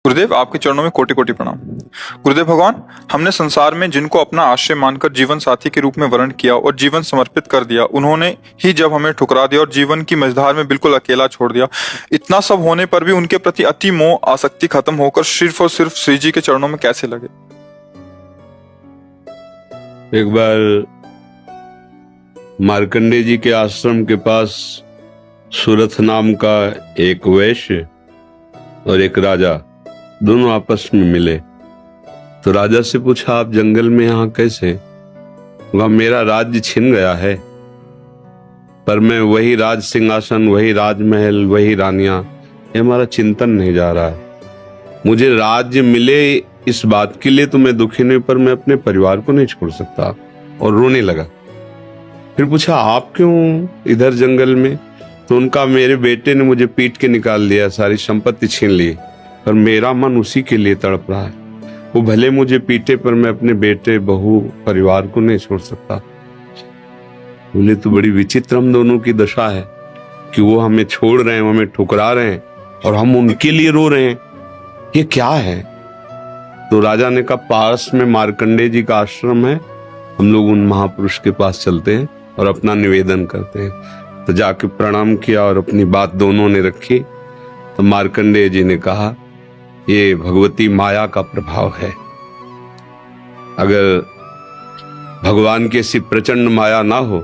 गुरुदेव, आपके चरणों में कोटि कोटि प्रणाम। गुरुदेव भगवान, हमने संसार में जिनको अपना आश्रय मानकर जीवन साथी के रूप में वर्ण किया और जीवन समर्पित कर दिया, उन्होंने ही जब हमें ठुकरा दिया और जीवन की मझधार में बिल्कुल अकेला छोड़ दिया, इतना सब होने पर भी उनके प्रति अति मोह आसक्ति खत्म होकर सिर्फ और सिर्फ श्री जी के चरणों में कैसे लगे? एक बार मार्कंडेय जी के आश्रम के पास सुरथ नाम का एक वैश्य और एक राजा दोनों आपस में मिले। तो राजा से पूछा, आप जंगल में यहाँ कैसे? वह मेरा राज्य छिन गया है, पर मैं वही राज सिंहासन, वही राजमहल, वही रानियां, ये हमारा चिंतन नहीं जा रहा है। मुझे राज्य मिले इस बात के लिए तो मैं दुखी नहीं, पर मैं अपने परिवार को नहीं छोड़ सकता। और रोने लगा। फिर पूछा, आप क्यों इधर जंगल में? तो उनका, मेरे बेटे ने मुझे पीट के निकाल दिया, सारी संपत्ति छीन ली, पर मेरा मन उसी के लिए तड़प रहा है। वो भले मुझे पीटे, पर मैं अपने बेटे, बहू, परिवार को नहीं छोड़ सकता। बोले, तो बड़ी विचित्र हम दोनों की दशा है कि वो हमें छोड़ रहे हैं, वो हमें ठुकरा रहे हैं और हम उनके लिए रो रहे हैं, ये क्या है? तो राजा ने कहा, पास में मार्कंडेय जी का आश्रम है, हम लोग उन महापुरुष के पास चलते हैं और अपना निवेदन करते हैं। तो जाके प्रणाम किया और अपनी बात दोनों ने रखी। तो मार्कंडेय जी ने कहा, ये भगवती माया का प्रभाव है। अगर भगवान की ऐसी प्रचंड माया ना हो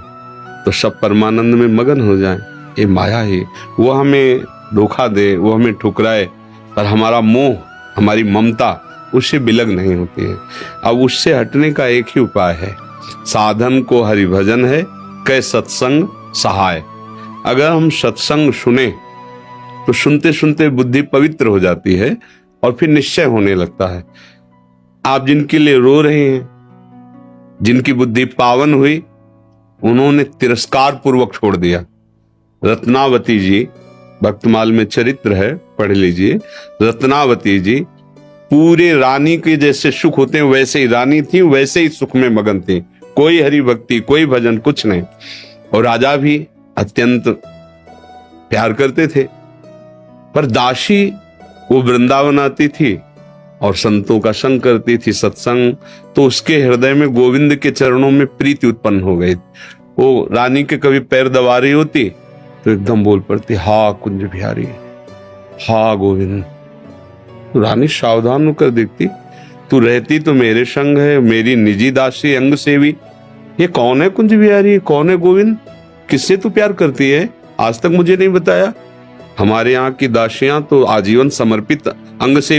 तो सब परमानंद में मगन हो जाएं। ये माया ही, वो हमें धोखा दे, वो हमें ठुकराए, पर हमारा मोह, हमारी ममता उससे बिलग नहीं होती है। अब उससे हटने का एक ही उपाय है, साधन को हरिभजन है, कै सत्संग सहाय। अगर हम सत्संग सुने तो सुनते सुनते बुद्धि पवित्र हो जाती है और फिर निश्चय होने लगता है। आप जिनके लिए रो रहे हैं, जिनकी बुद्धि पावन हुई, उन्होंने तिरस्कार पूर्वक छोड़ दिया। रत्नावती जी, भक्तमाल में चरित्र है, पढ़ लीजिए। रत्नावती जी पूरे रानी के जैसे सुख होते हैं वैसे ही रानी थी, वैसे ही सुख में मगन थी। कोई हरि भक्ति, कोई भजन, कुछ नहीं। और राजा भी अत्यंत प्यार करते थे। पर दासी वो वृंदावन आती थी और संतों का संग करती थी, सत्संग, तो उसके हृदय में गोविंद के चरणों में प्रीति उत्पन्न हो गई। वो रानी के कभी पैर दबा रही होती तो एकदम बोल पड़ती, हा कुंज बिहारी, हा गोविंद। तो रानी सावधान होकर देखती, तू रहती तो मेरे संग है, मेरी निजी दासी, अंग सेवी, ये कौन है कुंज बिहारी, कौन है गोविंद? किससे तू प्यार करती है? आज तक मुझे नहीं बताया। हमारे यहाँ की दासियां तो आजीवन समर्पित अंग सेवी